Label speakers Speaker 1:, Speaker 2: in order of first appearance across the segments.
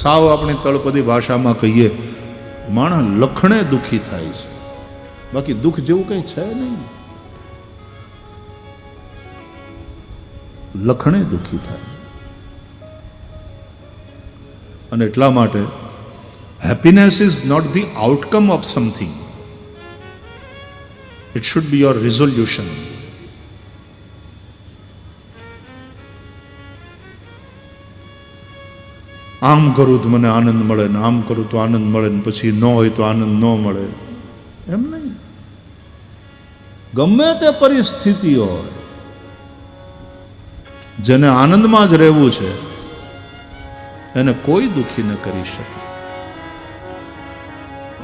Speaker 1: સાવ આપણી તળપદી ભાષામાં કહીએ, માણસ લખણે દુઃખી થાય છે, બાકી દુઃખ જેવું કંઈ છે નહીં. લખણે દુઃખી થાય. અને એટલા માટે happiness is not the outcome of something, it should be your resolution. આમ કરું તો મને આનંદ મળે ને આમ કરું તો આનંદ મળે ને પછી ન હોય તો આનંદ ન મળે, એમ નહીં. ગમે તે પરિસ્થિતિ હોય, જેને આનંદમાં જ રહેવું છે એને કોઈ દુઃખી ન કરી શકે.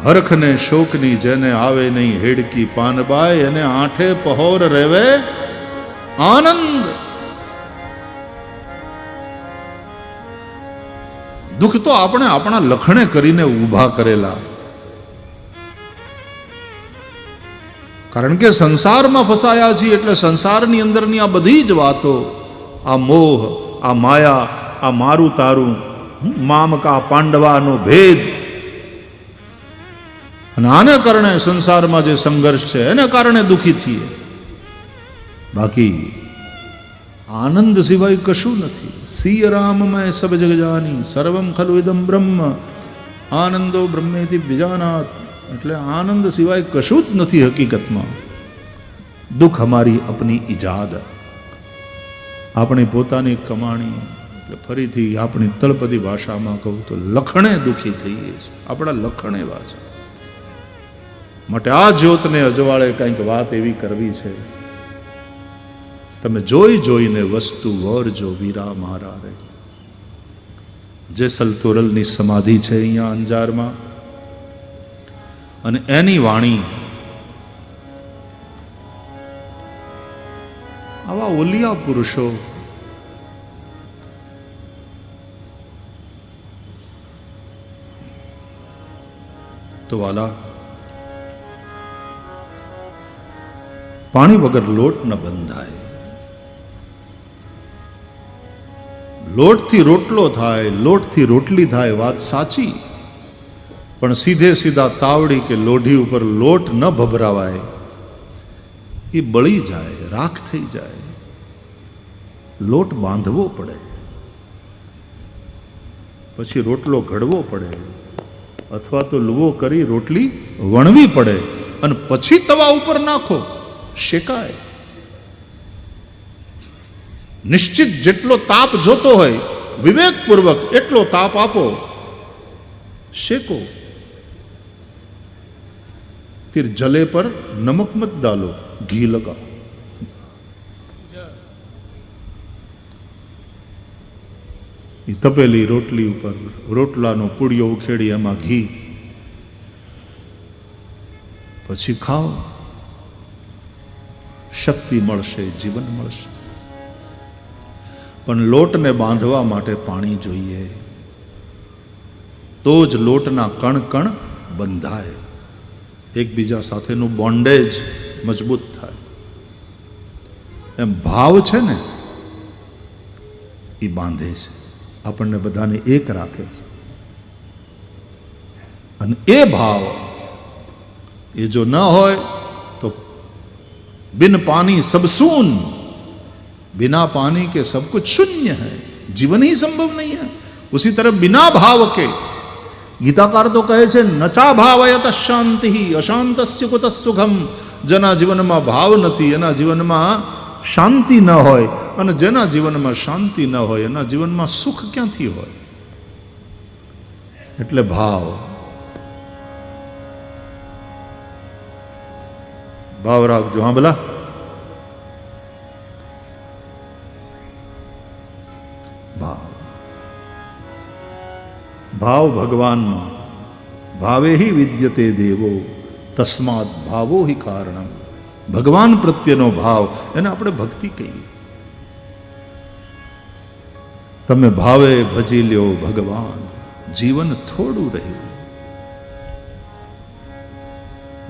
Speaker 1: હરખને શોકની જેને આવે નહીં હેડકી પાનબાઈ, એને આઠે પહોર રહેવે આનંદ. દુઃખ તો આપણે આપણા લખણે કરીને ઊભા કરેલા. કારણ કે સંસારમાં ફસાયા છીએ એટલે સંસારની અંદરની આ બધી જ વાતો, આ મોહ, આ માયા, આ મારું તારું, મામકા પાંડવાનો ભેદ, અને આને કારણે સંસારમાં જે સંઘર્ષ છે એને કારણે દુઃખી થઈએ. બાકી આનંદ સિવાય કશું નથી. સિય રામમય સબ જગ જાની, સર્વમ ખલુ ઇદમ બ્રહ્મ, આનંદો બ્રહ્મેતિ વિજાનાત. એટલે આનંદ સિવાય કશું જ નથી હકીકતમાં. દુઃખ અમારી અપની ઈજાદ, આપણી પોતાની કમાણી. એટલે ફરીથી આપણી તળપદી ભાષામાં કહું તો લખણે દુઃખી થઈએ છીએ, આપણા લખણ એવા છે. માટે આ જ્યોતને અજવાળે કંઈક વાત એવી કરવી છે, તમે જોઈ જોઈને વસ્તુ વરજો વીરા મારા રે. જેસલ તોરલની સમાધિ છે અહીંયા અંજારમાં, અને એની વાણી આવા ઓલિયા પુરુષો તો વાલા, પાણી વગર લોટ ન બંધાય. લોટથી રોટલો થાય, લોટથી રોટલી થાય, વાત સાચી. પણ સીધે સીધા તાવડી કે લોઢી ઉપર લોટ ન ભભરાવાય, એ બળી જાય, રાખ થઈ જાય. લોટ બાંધવો પડે, પછી રોટલો ઘડવો પડે, અથવા તો લુવો કરી રોટલી વણવી પડે, અને પછી તવા ઉપર નાખો, શેકાય. નિશ્ચિત જેટલો તાપ જોતો હોય વિવેકપૂર્વક એટલો તાપ આપો, શેકો. फिर जले पर नमक मत डालो, घी लगाओ. એ તપેલી રોટલી ઉપર રોટલાનો પૂડિયો ઉખેડી એમાં ઘી, પછી ખાઓ. શક્તિ મળશે, જીવન મળશે. પણ લોટને બાંધવા માટે પાણી જોઈએ, તો જ લોટના કણ કણ બંધાય, એકબીજા સાથેનું બોન્ડેજ મજબૂત થાય. એમ ભાવ છે ને, એ બાંધે છે, આપણને બધાને એક રાખે છે. અને એ ભાવ એ જો ન હોય તો बिन पानी सब शून, बिना पानी के सब कुछ शून्य है, जीवन ही संभव नहीं है. उसी तरह बिना भाव के, गीताकार तो कहे છે નચા ભાવયત શાંતિ અશાંતસ્ય કુત સુખમ. જેના જીવનમાં ભાવ નથી એના જીવનમાં શાંતિ ન હોય, અને જેના જીવનમાં શાંતિ ન હોય એના જીવનમાં સુખ ક્યાંથી હોય. એટલે ભાવ, ભાવ રાખજો. હા બોલા. ભાવ, ભાવ ભગવાનમાં. ભાવે હિ વિદ્યતે દેવો તસ્માત ભાવો હિ કારણમ. ભગવાન પ્રત્યેનો ભાવ, એને આપણે ભક્તિ કહીએ. તમે ભાવે ભજી લ્યો ભગવાન, જીવન થોડું રહ્યું.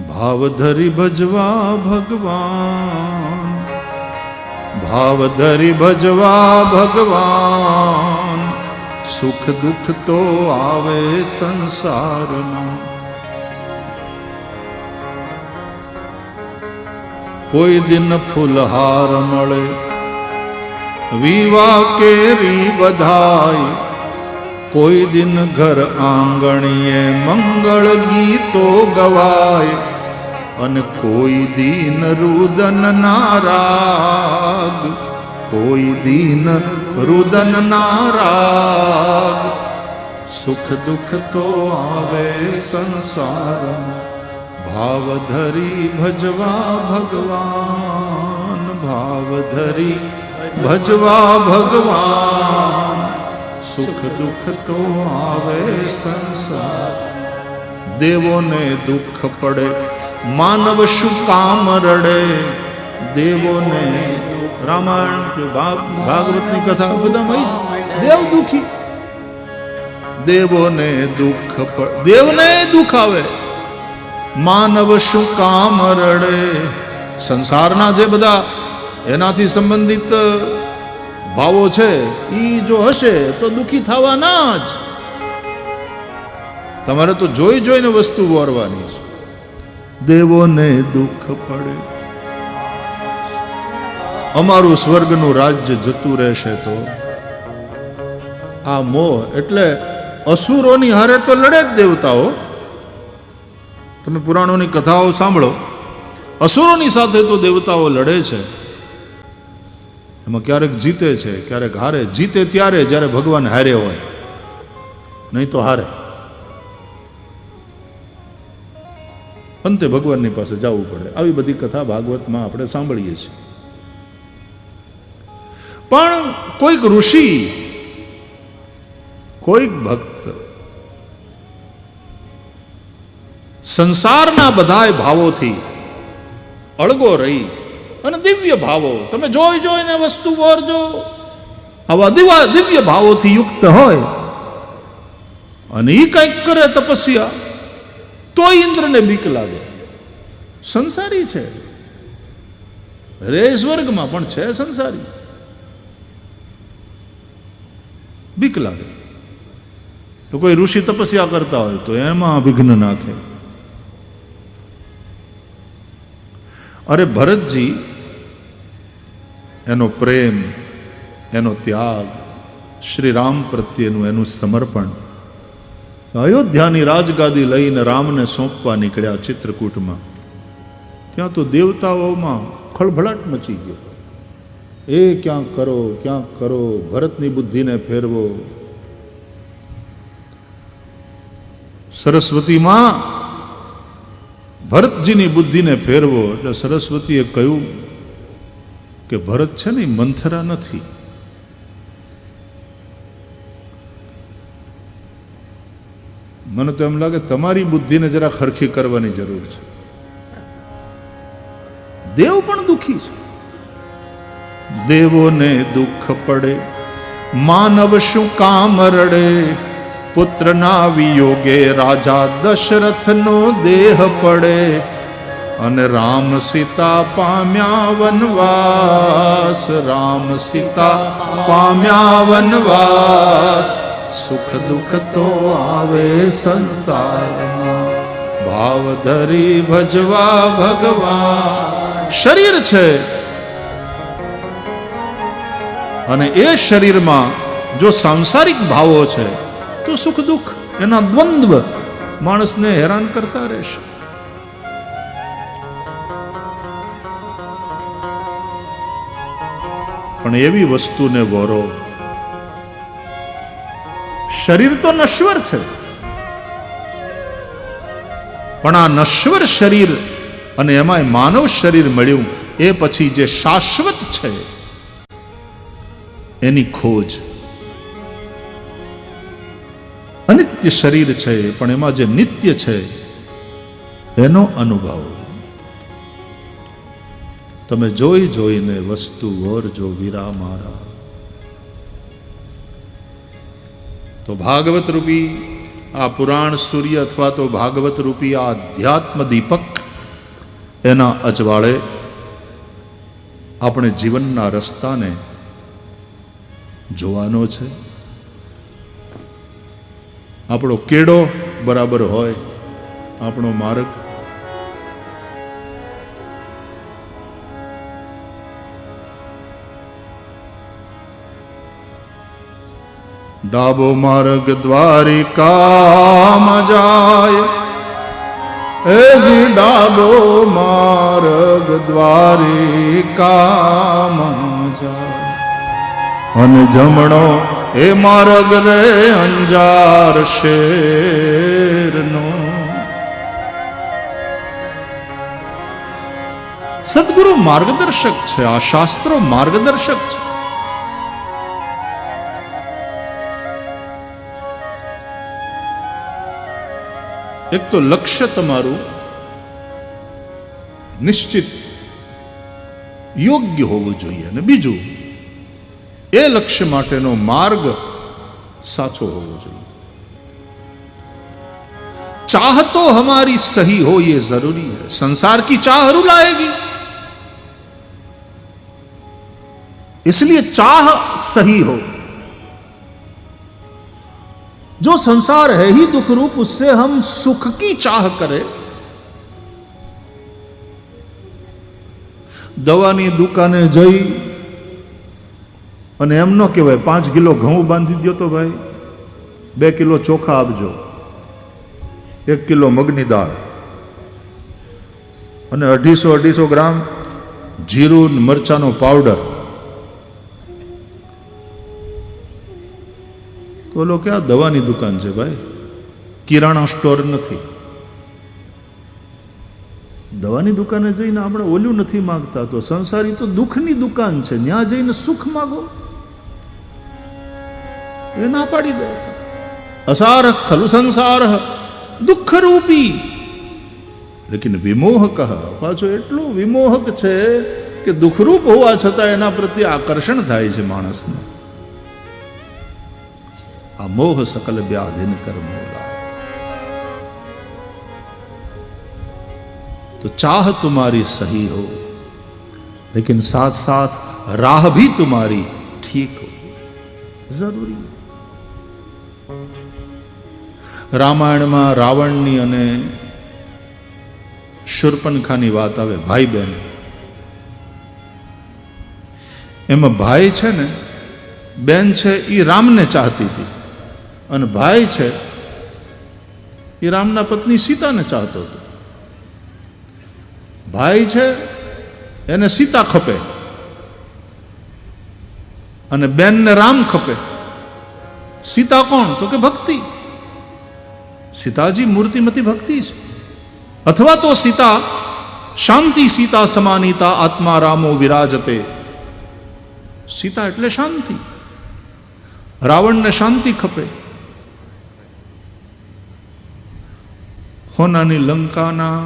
Speaker 1: ભાવ ધરી ભજવા ભગવાન, ભાવ ધરી ભજવા ભગવાન, સુખ દુઃખ તો આવે સંસારમાં. કોઈ દિન ફૂલહાર મળે, વિવાહ કેરી બધાય, કોઈ દિન ઘર આંગણીએ મંગળ ગીતો ગવાય, અને કોઈ દિન રુદન નારાગ, કોઈ દિન રુદન નારાગ. સુખ દુઃખ તો આવે સંસારમાં, ભાવ ધરી ભજવા ભગવાન, ભાવ ધરી ભજવા ભગવાન. સુખ દુઃખ તો આવે સંસાર. દેવોને દુઃખ પડે, માનવ શું કામ રડે. દેવોને રામાયણ કે ભાગવતની કથા બધામાં દેવ દુઃખી. દેવોને દુઃખ પડે, દેવને દુઃખ આવે, માનવ શું કામ રડે. સંસારના જે બધા એનાથી સંબંધિત ભાવો છે એ જો હશે તો દુઃખી થવાના જ. તમારે તો જોઈ જોઈને વસ્તુ વોરવાની છે. દેવોને દુઃખ પડે, અમારું સ્વર્ગનું રાજ્ય જતું રહેશે તો. આ મોહ એટલે અસુરોની હારે તો લડે જ દેવતાઓ. તમે પુરાણોની કથાઓ સાંભળો, અસુરોની સાથે તો દેવતાઓ લડે છે. એમાં ક્યારેક જીતે છે, ક્યારેક હારે. જીતે ત્યારે જ્યારે ભગવાન હારે હોય, નહીં તો હારે. અંતે ભગવાનની પાસે જવું પડે. આવી બધી કથા ભાગવતમાં આપણે સાંભળીએ છીએ. પણ કોઈક ઋષિ, કોઈક ભક્ત સંસારના બધાય ભાવોથી અળગો રહી અને દિવ્ય ભાવો, તમે જોઈ જોઈને વસ્તુ વરજો, આવા દિવ્ય ભાવોથી યુક્ત હોય અને એ કંઈક કરે તપસ્યા, તો ઇન્દ્રને બીક લાગે. સંસારી છે, રે સ્વર્ગમાં પણ છે સંસારી, બીક લાગે. તો કોઈ ઋષિ તપસ્યા કરતા હોય તો એમાં વિઘ્ન નાખે. અરે ભરતજી, એનો પ્રેમ, એનો ત્યાગ, શ્રી રામ પ્રત્યેનું એનું સમર્પણ, અયોધ્યાની રાજગાદી લઈને રામને સોંપવા નીકળ્યા ચિત્રકૂટમાં. ત્યાં તો દેવતાઓમાં ખળભળાટ મચી ગયો. એ ક્યાંક કરો, ક્યાંક કરો, ભરતની બુદ્ધિને ફેરવો. સરસ્વતીમાં ભરતજીની બુદ્ધિને ફેરવો. એટલે સરસ્વતીએ કહ્યું કે ભરત છે ને મંથરા નથી. મને તો એમ લાગે તમારી બુદ્ધિને જરા ખરખી કરવાની જરૂર છે. દેવ પણ દુઃખી છે. દેવોને દુઃખ પડે, માનવ શું કામ રડે. પુત્રના વિયોગે રાજા દશરથનો દેહ પડે, અને રામ સીતા પામ્યા વનવાસ, રામ સીતા પામ્યા વનવાસ. સુખ દુઃખ તો આવે સંસારમાં, ભાવ ધરી ભજવા ભગવાન. શરીર છે અને એ શરીરમાં જો સાંસારિક ભાવો છે તો સુખ દુઃખ એના દ્વંદ્વ માણસને હેરાન કરતા રહેશે. પણ એવી વસ્તુને વોરો. શરીર તો નશ્વર છે, પણ આ નશ્વર શરીર અને એમાંય માનવ શરીર મળ્યું એ પછી જે શાશ્વત છે એની ખોજ. અનિત્ય શરીર છે પણ એમાં જે નિત્ય છે એનો અનુભવ. તમે જોઈ જોઈને વસ્તુ વરજો વીરા મારા. તો ભાગવત રૂપી આ પુરાણ સૂર્ય અથવા તો ભાગવત રૂપી આ અધ્યાત્મ દીપક એના અજવાળે આપણે જીવનના રસ્તાને જોવાનો છે, આપણો કેડો બરાબર હોય, આપણો માર્ગ. ડાબો માર્ગ દ્વારિકામાં જાય, એજી ડાબો માર્ગ દ્વારિકામાં જાય, અને જમણો એ માર્ગ રે અંજાર શેરનો. સદગુરુ માર્ગદર્શક છે, આ શાસ્ત્રો માર્ગદર્શક છે. એક તો લક્ષ્ય તમારું નિશ્ચિત યોગ્ય હોવું જોઈએ, અને બીજું એ લક્ષ્ય માટેનો માર્ગ સાચો હોવો જોઈએ. चाह तो हमारी सही हो ये जरूरी है. संसार की चाह रुलाएगी, इसलिए चाह सही हो. जो संसार है ही दुख रूप, उससे हम सुख की चाह करें. દવાની દુકાને જઈ અને એમ ન કહેવાય 5 કિલો ઘઉં બાંધી દો તો ભાઈ, 2 કિલો ચોખા આપજો, 1 કિલો મગની દાળ અને 250 ગ્રામ જીરું મરચાનો પાવડર. બોલો કે આ દવાની દુકાન છે ભાઈ, કિરાણા સ્ટોર નથી. દવાની દુકાને જઈને આપણે ઓલું નથી માગતા, તો સંસારી તો દુઃખની દુકાન છે, ત્યાં જઈને સુખ માગો એ ના પાડી દે. અસાર ખલુ સંસાર દુઃખ રૂપી, લેકિન વિમોહક. પાછો એટલું વિમોહક છે કે દુઃખરૂપ હોવા છતાં એના પ્રત્યે આકર્ષણ થાય છે માણસને. આ મોહ સકલ વ્યાધિન કર્મ હોગા. तो चाह तुम्हारी सही हो, लेकिन साथ साथ राह भी तुम्हारी ठीक हो, जरूरी. રામાયણમાં રાવણની અને શૂર્પણખાની વાત આવે, ભાઈ બહેન. એમાં ભાઈ છે ને, બેન છે એ રામને ચાહતી હતી, અને ભાઈ છે એ રામના પત્ની સીતાને ચાહતો હતો. ભાઈ છે એને સીતા ખપે, અને બેનને રામ ખપે. સીતા કોણ? તો કે ભક્તિ. સીતાજી મૂર્તિમતી ભક્તિ છે. અથવા તો સીતા શાંતિ, સીતા સમાનિતા આત્મા રામો વિરાજતે. સીતા એટલે શાંતિ. રાવણને શાંતિ ખપે. હોનાની લંકાના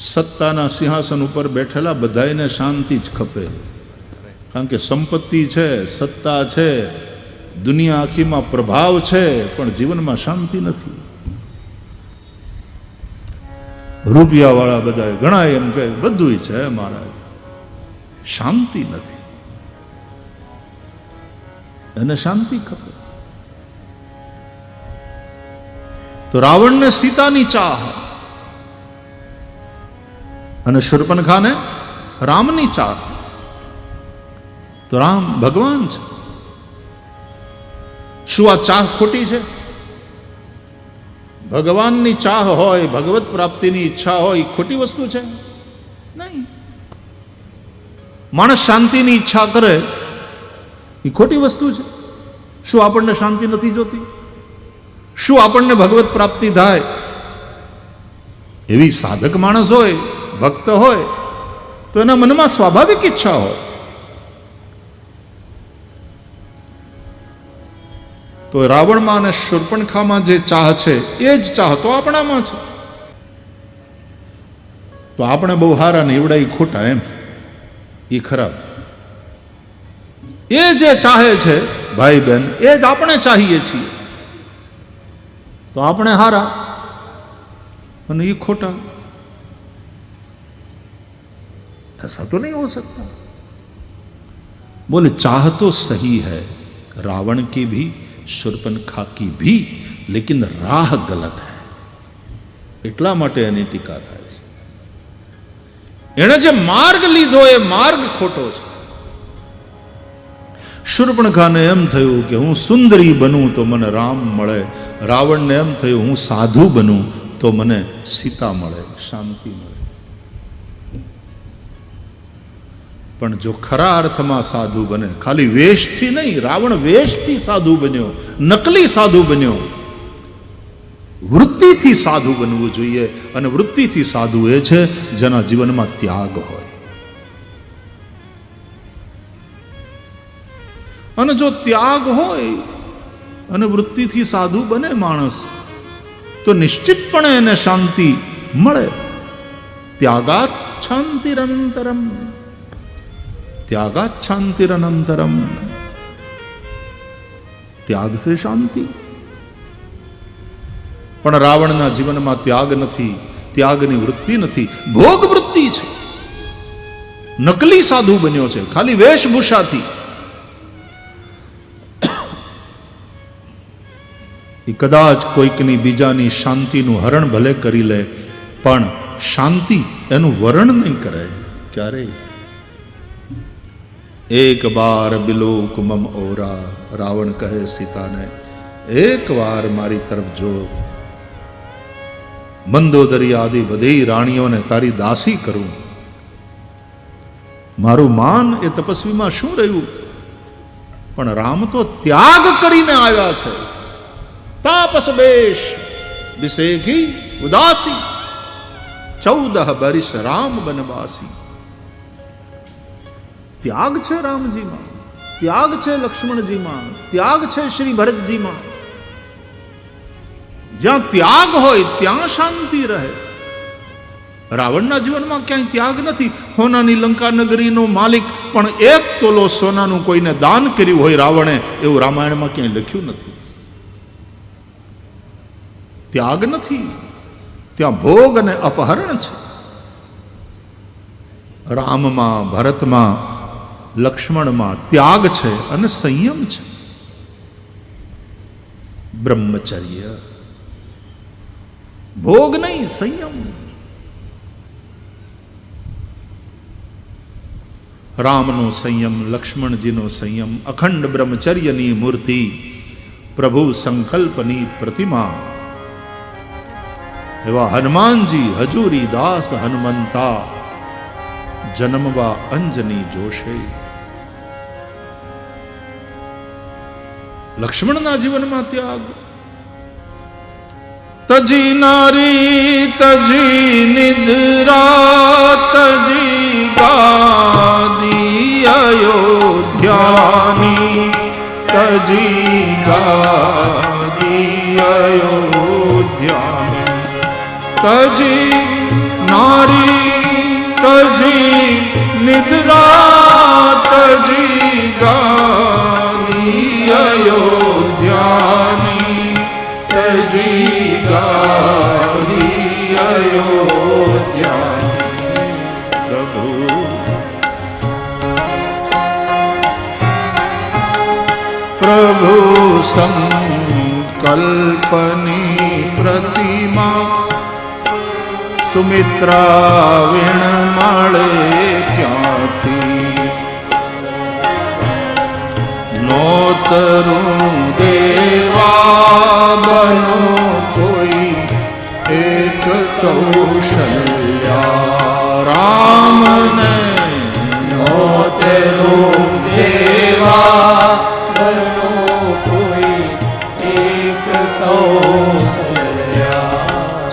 Speaker 1: સત્તાના સિંહાસન ઉપર બેઠેલા બધાને શાંતિ જ ખપે, કારણ કે સંપત્તિ છે, સત્તા છે, દુનિયા આખીમાં પ્રભાવ છે, પણ જીવનમાં શાંતિ નથી. રૂપિયા વાળા બધા ઘણા એમ કહે બધું છે મહારાજ, શાંતિ નથી. એને શાંતિ ખપે. તો રાવણને સીતાની ચાહ અને શૂર્પણખાને રામની ચાહ. તો રામ ભગવાન છે. શું આ ચાહ ખોટી છે? ભગવાનની ચાહ હોય, ભગવત પ્રાપ્તિની ઈચ્છા હોય, ખોટી વસ્તુ છે? નહીં. માણસ શાંતિની ઈચ્છા કરે એ ખોટી વસ્તુ છે? શું આપણને શાંતિ નથી જોતી? શું આપણને ભગવત પ્રાપ્તિ થાય? એવી સાધક માણસ હોય, ભક્ત હોય, તો એના મનમાં સ્વાભાવિક ઈચ્છા હોય. તો રાવણમાં અને શૂર્પણખામાં જે ચાહ છે એ જ ચાહ તો આપણામાં છે. તો આપણે બહુ હારા ને એવડા એ ખોટા, એમ એ ખરાબ. એ જે ચાહે છે ભાઈ બહેન, એ જ આપણે ચાહીએ છીએ. તો આપણે હારા અને એ ખોટા. ऐसा तो नहीं हो सकता. बोले चाह तो सही है, रावण की भी शूर्पणखा की भी, लेकिन राह गलत है, એટલા માટે એની ટીકા થાય છે. એણે જે માર્ગ લીધો એ માર્ગ ખોટો છે. શૂર્પણખાને એમ થયું કે હું સુંદરી બનું તો મને રામ મળે, રાવણને એમ થયું હું સાધુ બનું તો મને સીતા મળે, શાંતિ મળે. પણ જો ખરા અર્થમાં સાધુ બને, ખાલી વેશથી નહીં, રાવણ વેશથી સાધુ બન્યો, નકલી સાધુ બન્યો. વૃત્તિથી સાધુ બનવું જોઈએ, અને વૃત્તિથી સાધુ એ છે જેના જીવનમાં ત્યાગ હોય. અને જો ત્યાગ હોય અને વૃત્તિથી સાધુ બને માણસ, તો નિશ્ચિતપણે એને શાંતિ મળે. ત્યાગાત શાંતિરનંતરમ, ત્યાગાત શાંતિરનંતરમ. ત્યાગ સે શાંતિ. પણ રાવણના જીવનમાં ત્યાગ નથી, ત્યાગની વૃત્તિ નથી, ભોગ વૃત્તિ છે. નકલી સાધુ બન્યો છે ખાલી વેશભૂષાથી. એ કદાચ કોઈકની બીજાની શાંતિનું હરણ ભલે કરી લે, પણ શાંતિ એનું વરણ નહીં કરે ક્યારેય. એક બાર બિલોક મમ ઓરા, રાવણ કહે સીતાને, એક વાર મારી તરફ જો, મંદોદરી આદિ બધી રાણીઓને તારી દાસી કરું. મારું માન એ તપસ્વીમાં શું રહ્યું? પણ રામ તો ત્યાગ કરીને આવ્યા છે. તાપસ બેશ બિસેખી ઉદાસી, 14 બરિસ રામ બનવાસી. ત્યાગ છે રામજીમાં, ત્યાગ છે લક્ષ્મણજીમાં, ત્યાગ છે શ્રી ભરતજીમાં. જ્યાં ત્યાગ હોય ત્યાં શાંતિ રહે. રાવણના જીવનમાં ક્યાંય ત્યાગ નથી. હોનાની લંકા નગરીનો માલિક પણ 1 તોલો સોનાનું કોઈને દાન કર્યું હોય રાવણે, એવું રામાયણમાં ક્યાંય લખ્યું નથી. ત્યાગ નથી, ત્યાં ભોગ અને અપહરણ છે. રામમાં, ભરતમાં, લક્ષ્મણમાં ત્યાગ છે અને સંયમ છે. બ્રહ્મચર્ય, ભોગ નહીં, સંયમ. રામનો સંયમ, લક્ષ્મણજીનો સંયમ, અખંડ બ્રહ્મચર્યની મૂર્તિ, પ્રભુ સંકલ્પની પ્રતિમા. એવા હનુમાનજી હજુરી દાસ હનુમંતા, જન્મવા અંજની જોશે. લક્ષ્મણના જીવનમાં ત્યાગ. તજી નારી તજી નિદ્રા, તજી ગાદી અયોધ્યાની, તજી ગાદી અયોધ્યાની. તજી નારી તજી નિદ્રા, તજી ગાદી અયોધ્યાની, તજી ગાદી અયોધ્યાની. પ્રભુ પ્રભુ સંકલ્પની પ્રતિમા, સુમિત્રા વીણ મળે ક્યાંથી? નોતરું દેવા બનો કોઈ, એક કૌશલ્યા રામને. નોતરું દેવા બનો કોઈ, એક કૌશલ્યા.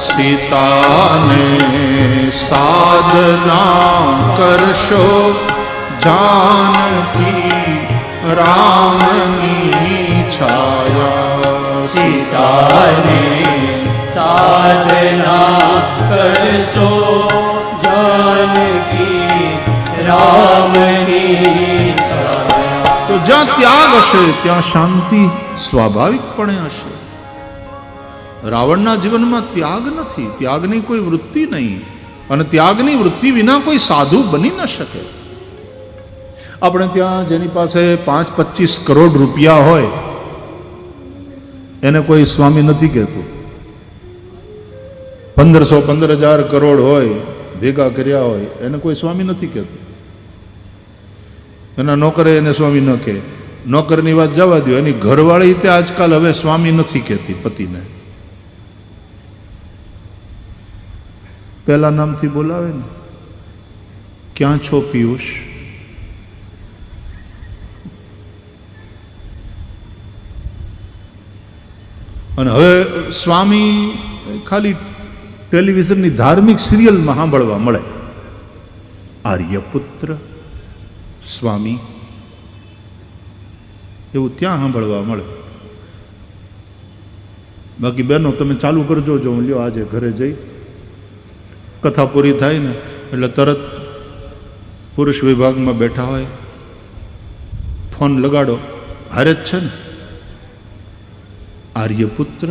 Speaker 1: સીતાને સાધના કરશો, જાનકી રામની છાયા.
Speaker 2: સીતાને સાધના કરશો, જાનકી રામની છાયા.
Speaker 1: તો જ્યાં ત્યાગ હશે ત્યાં શાંતિ સ્વાભાવિકપણે હશે. રાવણના જીવનમાં ત્યાગ નથી, ત્યાગની કોઈ વૃત્તિ નહીં, અને ત્યાગની વૃત્તિ વિના કોઈ સાધુ બની ન શકે. આપણે ત્યાં જેની પાસે 5-25 કરોડ રૂપિયા હોય એને કોઈ સ્વામી નથી કહેતું. 15,000 કરોડ હોય ભેગા કર્યા હોય એને કોઈ સ્વામી નથી કહેતું. એના નોકરે એને સ્વામી ન કહે. નોકરની વાત જવા દો, એની ઘરવાળી તે આજકાલ હવે સ્વામી નથી કહેતી પતિને. પહેલા નામથી બોલાવે ને, ક્યાં છો પિયુષ? અને હવે સ્વામી ખાલી ટેલિવિઝનની ધાર્મિક સિરિયલમાં સાંભળવા મળે. આર્યપુત્ર સ્વામી એવું ત્યાં સાંભળવા મળે. બાકી બહેનો તમે ચાલુ કરજો, જો હું લ્યો આજે ઘરે જઈ કથા પૂરી થાય ને એટલે તરત પુરુષ વિભાગમાં બેઠા હોય, ફોન લગાડો, હારે જ છે ને, આર્યપુત્ર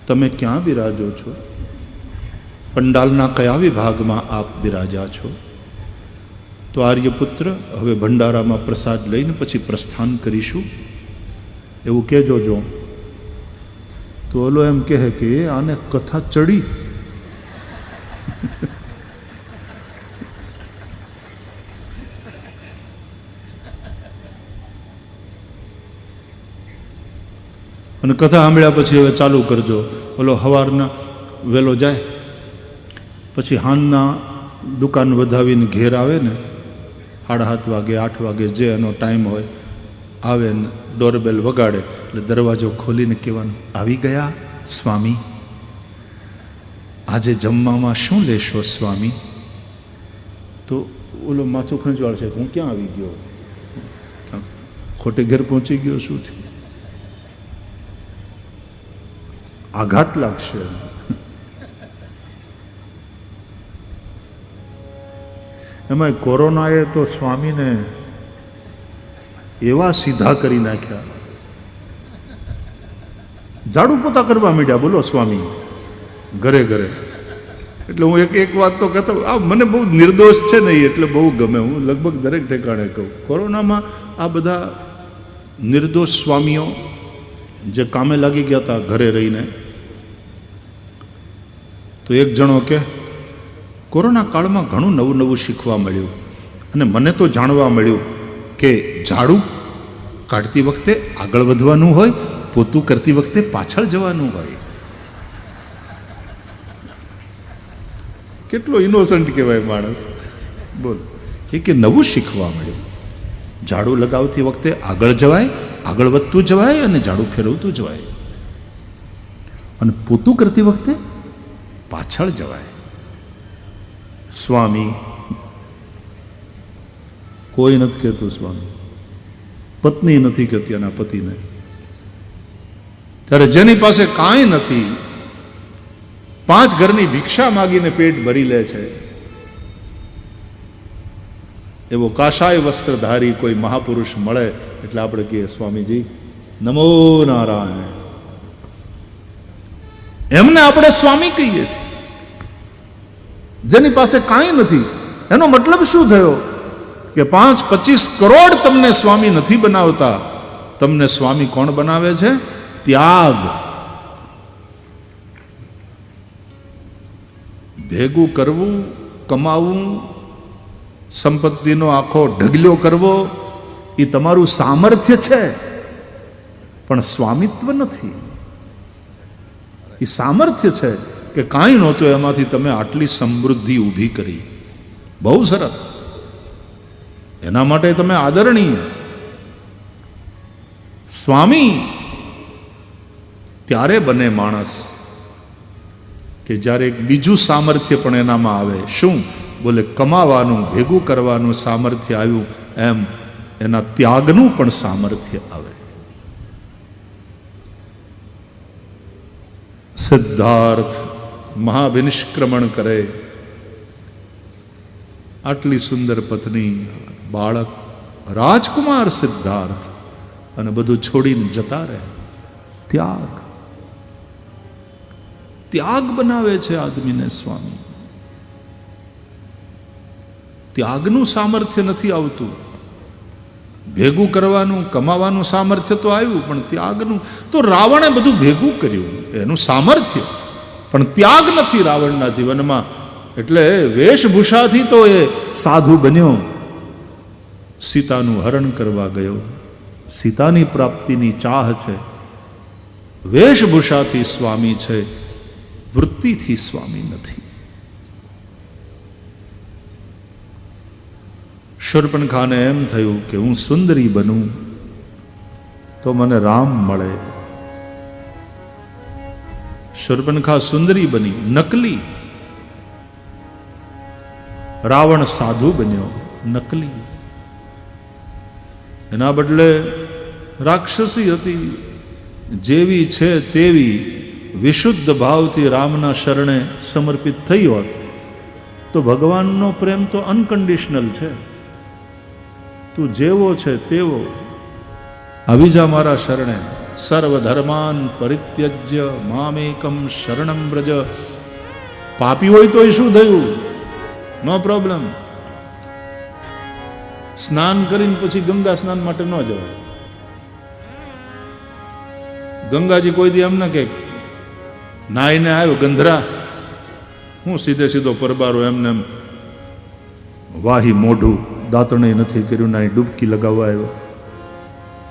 Speaker 1: તમે ક્યાં બિરાજો છો? પંડાલના કયા વિભાગમાં આપ બિરાજા છો? તો આર્યપુત્ર હવે ભંડારામાં પ્રસાદ લઈને પછી પ્રસ્થાન કરીશું એવું કહેજો. જો તો ઓલો એમ કહે કે આને કથા ચડી. અને કથા સાંભળ્યા પછી હવે ચાલુ કરજો. ઓલો સવારના વહેલો જાય, પછી હાંજના દુકાન વધાવીને ઘેર આવે ને 7:30 વાગે 8 વાગે જે એનો ટાઈમ હોય, આવે ને ડોરબેલ વગાડે એટલે દરવાજો ખોલીને કહેવાનું, આવી ગયા સ્વામી, આજે જમવામાં શું લેશો સ્વામી? તો ઓલો માથું ખંજવાળશે, હું ક્યાં આવી ગયો, ખોટે ઘેર પહોંચી ગયો, શું થયું? આઘાત લાગશે. એમાં કોરોનાએ તો સ્વામીને એવા સીધા કરી નાખ્યા, ઝાડુ પોતા કરવા માંડ્યા. બોલો સ્વામી ઘરે ઘરે. એટલે હું એક વાત તો કહેતો, આ મને બહુ નિર્દોષ છે ને એટલે બહુ ગમે. હું લગભગ દરેક ઠેકાણે કહું, કોરોનામાં આ બધા નિર્દોષ સ્વામીઓ જે કામે લાગી ગયા હતા ઘરે રહીને, તો એક જણો કે કોરોના કાળમાં ઘણું નવું નવું શીખવા મળ્યું, અને મને તો જાણવા મળ્યું કે ઝાડુ કાઢતી વખતે આગળ વધવાનું હોય, પોતું કરતી વખતે પાછળ જવાનું હોય. કેટલો ઇનોસન્ટ કહેવાય માણસ. બોલ, એ કે નવું શીખવા મળ્યું. ઝાડુ લગાવતી વખતે આગળ જવાય, આગળ વધતું જવાય, અને ઝાડુ ફેરવતું જવાય, અને પોતું કરતી વખતે પાછળ જવાય. સ્વામી કોઈ નથી કહેતું. સ્વામી પત્ની નથી કહેતી એના પતિને. ત્યારે જેની પાસે કાંઈ નથી, 5 ઘરની ભિક્ષા માગીને પેટ ભરી લે છે, એવો કાશાય વસ્ત્રધારી કોઈ મહાપુરુષ મળે એટલે આપણે કહીએ, સ્વામીજી નમો નારાયણ. એમને આપણે સ્વામી કહીએ છીએ. જેની પાસે કાંઈ નથી, એનો મતલબ શું થયો કે 5-25 કરોડ તમને સ્વામી નથી બનાવતા. તમને સ્વામી કોણ બનાવે છે? ત્યાગ. ભેગું કરવું, કમાવું, સંપત્તિનો આખો ઢગલો કરવો એ તમારું સામર્થ્ય છે, પણ સ્વામિત્વ નથી. એ સામર્થ્ય છે કે કાંઈ નહોતું એમાંથી તમે આટલી સમૃદ્ધિ ઊભી કરી. બહુ સરસ. એના માટે તમે આદરણીય. સ્વામી ત્યારે બને માણસ કે જ્યારે એક બીજું સામર્થ્ય પણ એનામાં આવે. શું? બોલે કમાવાનું, ભેગું કરવાનું સામર્થ્ય આવ્યું, એમ એના ત્યાગનું પણ સામર્થ્ય આવે. સિદ્ધાર્થ મહાવિનિષ્ક્રમણ કરે. આટલી સુંદર પત્ની, બાળક, રાજકુમાર સિદ્ધાર્થ, અને બધું છોડીને જતા રહે. ત્યાગ. ત્યાગ બનાવે છે આદમીને સ્વામી. ત્યાગનું સામર્થ્ય નથી આવતું. ભેગું કરવાનું કમાવાનું સામર્થ્ય તો આવ્યું, પણ ત્યાગનું તો રાવણે બધું ભેગું કર્યું, એનું સામર્થ્ય, પણ ત્યાગ નથી રાવણના જીવનમાં. એટલે વેશભૂષાથી તો એ સાધુ બન્યો, સીતાનું હરણ કરવા ગયો. સીતાની પ્રાપ્તિની ચાહ છે, વેશભૂષાથી સ્વામી છે, વૃત્તિથી સ્વામી નથી. શૂર્પણખાને એમ થયું કે હું સુંદરી બનું તો મને રામ મળે. શૂર્પણખા સુંદરી બની, નકલી. રાવણ સાધુ બન્યો, નકલી. એના બદલે રાક્ષસી હતી, જેવી છે તેવી વિશુદ્ધ ભાવથી રામના શરણે સમર્પિત થઈ હોત તો ભગવાનનો પ્રેમ તો અનકન્ડિશનલ છે. તું જેવો છે તેવો આવી જા મારા શરણે. સર્વધર્માન પરિત્યજ્ય મામેકમ શરણમ વ્રજ. પાપી હોય તોય શું થયું, નો પ્રોબ્લેમ. સ્નાન કરીને પછી ગંગા સ્નાન માટે ન જવાય. ગંગાજી કોઈ દી એમ ના કે નાઈને આવ્યો ગંધરા, હું સીધે સીધો પરબારો એમને એમ વાહી મોઢું, દાંતણે નથી કર્યું, ના ડૂબકી લગાવવા આવ્યો.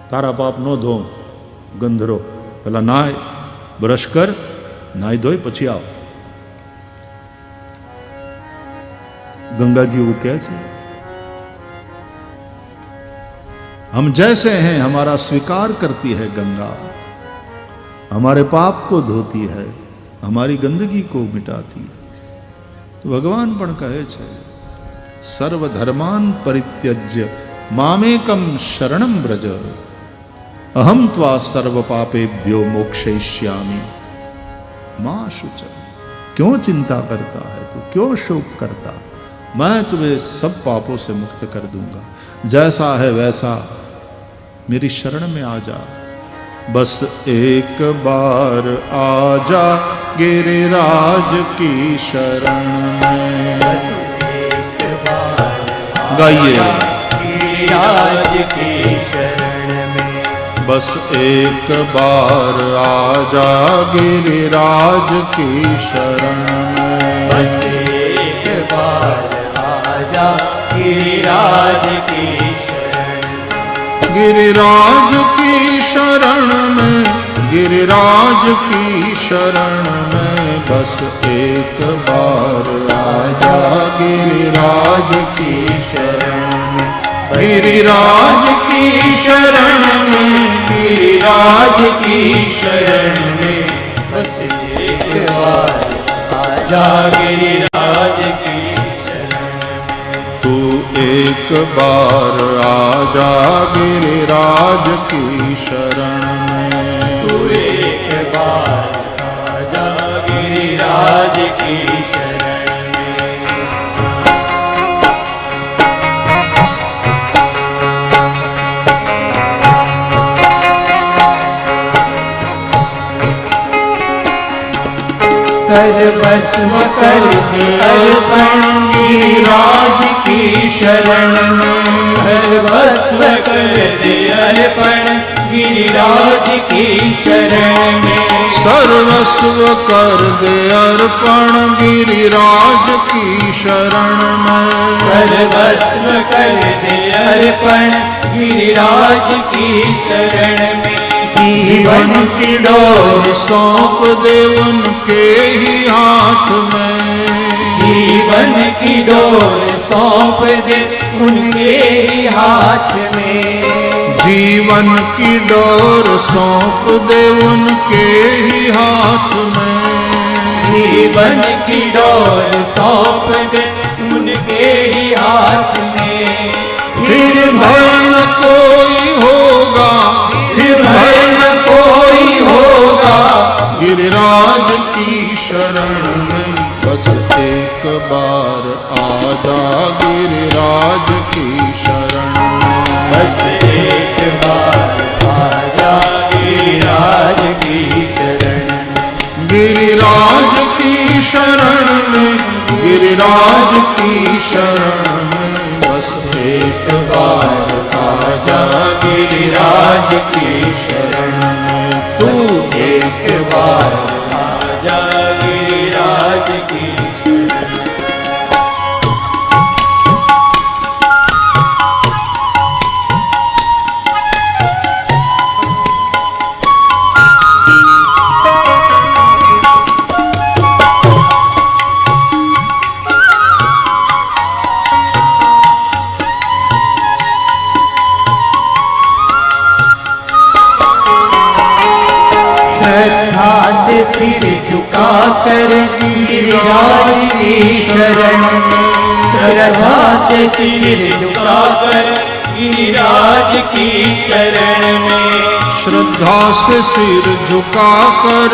Speaker 1: તારા પાપ નો ધો ગંધરો, પેલા નાય, બ્રશ કર, નાઈ ધોઈ પછી આવ. गंगा जी वो कैसे, हम जैसे हैं हमारा स्वीकार करती है गंगा, हमारे पाप को धोती है, हमारी गंदगी को मिटाती है. तो भगवान પણ કહે છે સર્વધર્માન પરિત્યજ્ય મામેકમ શરણમ વ્રજ અહમ ત્વા સર્વ પાપેભ્યો મોક્ષયિષ્યામિ मां शुच. क्यों चिंता करता है तू, क्यों शोक करता, मैं तुम्हें सब पापों से मुक्त कर दूंगा. जैसा है वैसा मेरी शरण में आ जा. बस एक बार आ जा गिरिराज की शरण में. गाइए
Speaker 2: गिरिराज की शरण में.
Speaker 1: बस एक बार आ जा गिरिराज की शरण में.
Speaker 2: बस एक बार आ जा गिरिराज की शरण.
Speaker 1: गिरिराज की शरण में, गिरिराज की शरण में. बस एक बार आ जा गिरिराज की शरण में. गिरिराज की शरण में,
Speaker 2: गिरिराज की शरण में. बस एक बार आ जा गिरिराज की शरण में.
Speaker 1: तू एक बार आ जा गिरिराज की शरण में.
Speaker 2: तू एक बार आ जा गिरिराज की शरण में. सर्वस्व कर दे अर्पण गिरिराज की शरण में. सर्वस्व कर दे अर्पण गिरिराज की शरण में.
Speaker 1: सर्वस्व कर दे अर्पण गिरिराज की शरण में.
Speaker 2: सर्वस्व कर दे अर्पण गिरिराज की शरण में.
Speaker 1: जीवन की डोर सौंप दे उनके ही हाथ में.
Speaker 2: जीवन की डोर सौंप दे उनके ही हाथ में.
Speaker 1: जीवन की डोर सौंप दे उनके ही हाथ में.
Speaker 2: जीवन की डोर सौंप दे उनके ही हाथ में.
Speaker 1: फिर भय न कोई होगा,
Speaker 2: फिर भय न कोई होगा.
Speaker 1: गिरिराज की शरण में. बस एक बार आ जा गिरिराज की शरण में.
Speaker 2: बस एक बार आ जा गिरिराज की शरण में.
Speaker 1: गिरिराज की शरण में, गिरिराज की शरण में. बस एक बार आ
Speaker 2: आजा गिरिराज की शरण में
Speaker 1: तू
Speaker 2: एक बार आजा गिरिराज की शरण में। श्रद्धा से सिर झुका कर गिरिराज की शरण में श्रद्धा से सिर झुका कर गिरिराज की शरण में
Speaker 1: श्रद्धा से सिर झुकाकर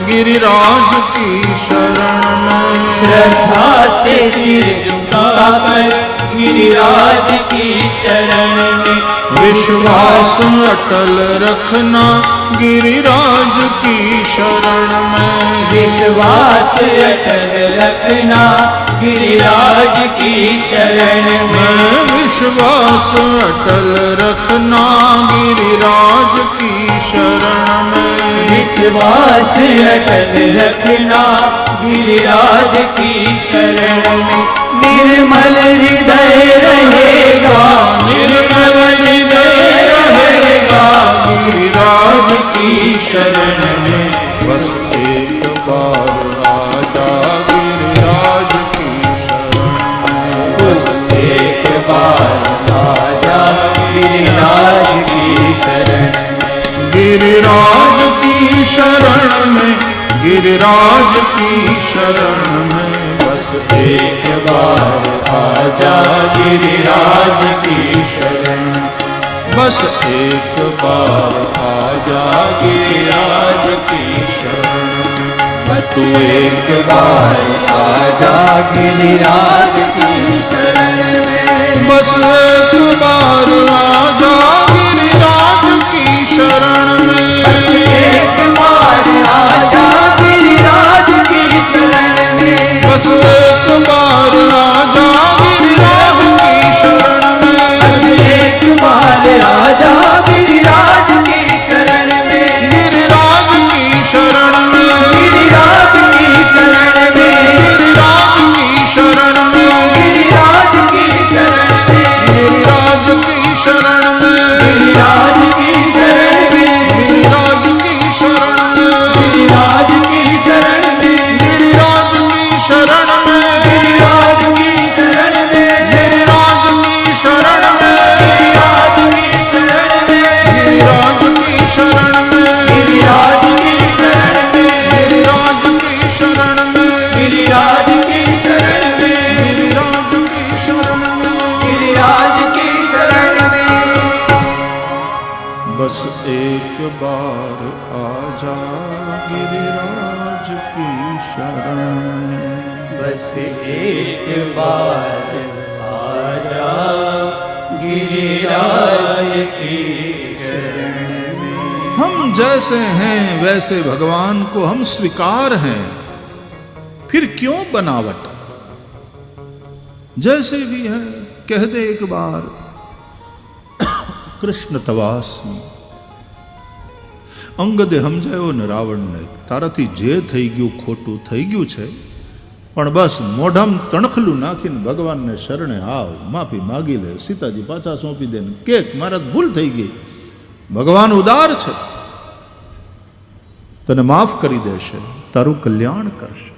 Speaker 1: गिरिराज की शरण में
Speaker 2: श्रद्धा से सिर झुका कर गिरिराज की शरण में
Speaker 1: विश्वास अटल रखना गिरिराज की शरण में
Speaker 2: विश्वास अटल रखना गिरिराज की शरण में
Speaker 1: विश्वास अटल रखना गिरिराज की शरण में
Speaker 2: विश्वास अटल रखना गिरिराज की शरण में निर्मल हृदय रहेगा निर्मल हृदय रहेगा
Speaker 1: गिरिराज की शरण में बस एक बार आजा गिरिराज की शरण में
Speaker 2: बस एक बार आजा गिरिराज की शरण में
Speaker 1: गिरिराज की शरण में गिरिराज की शरण में बस
Speaker 2: एक बार आजा गिरिराज की शरण
Speaker 1: बस एक बार आजा गिरिराज की शरण
Speaker 2: बस एक बार आजा गिरिराज की शरण में
Speaker 1: बस एक बार आजा गिरिराज की शरण में
Speaker 2: एक बार आजा गिरिराज की शरण में
Speaker 1: बस एक बार आजा गिरिराज की शरण में
Speaker 2: एक बार आजा गिरिराज की शरण में
Speaker 1: गिरिराज की शरण में
Speaker 2: गिरिराज की शरण में
Speaker 1: गिरिराज की शरण में
Speaker 2: गिरिराज की शरण में
Speaker 1: गिरिराज की शरण में
Speaker 2: गिरिराज की शरण में
Speaker 1: गिरिराज की शरण में
Speaker 2: गिरिराज की शरण में
Speaker 1: गिरिराज की शरण में
Speaker 2: गिरिराज की शरण में
Speaker 1: गिरिराज की शरण में
Speaker 2: गिरिराज की शरण में
Speaker 1: गिरिराज की शरण में
Speaker 2: गिरिराज की शरण में
Speaker 1: गिरिराज की शरण में
Speaker 2: गिरिराज की शरण में
Speaker 1: गिरिराज की शरण में
Speaker 2: गिरिराज की शरण में
Speaker 1: बस एक बार आजा गिरिराज की शरण में
Speaker 2: बस एक बार आजा गिरिराज की शरण में
Speaker 1: हम जैसे हैं वैसे भगवान को हम स्वीकार हैं, फिर क्यों बनावट? जैसे भी है कह दे एक बार कृष्ण तवासी અંગદે સમજાયો ને રાવણને તારાથી જે થઈ ગયું ખોટું થઈ ગયું છે, પણ બસ મોઢામાં તણખલું નાખીને ભગવાનને શરણે આવ, માફી માગી લે, સીતાજી પાછા સોંપી દે ને કે મારા ભૂલ થઈ ગઈ, ભગવાન ઉદાર છે, તને માફ કરી દેશે, તારું કલ્યાણ કરશે.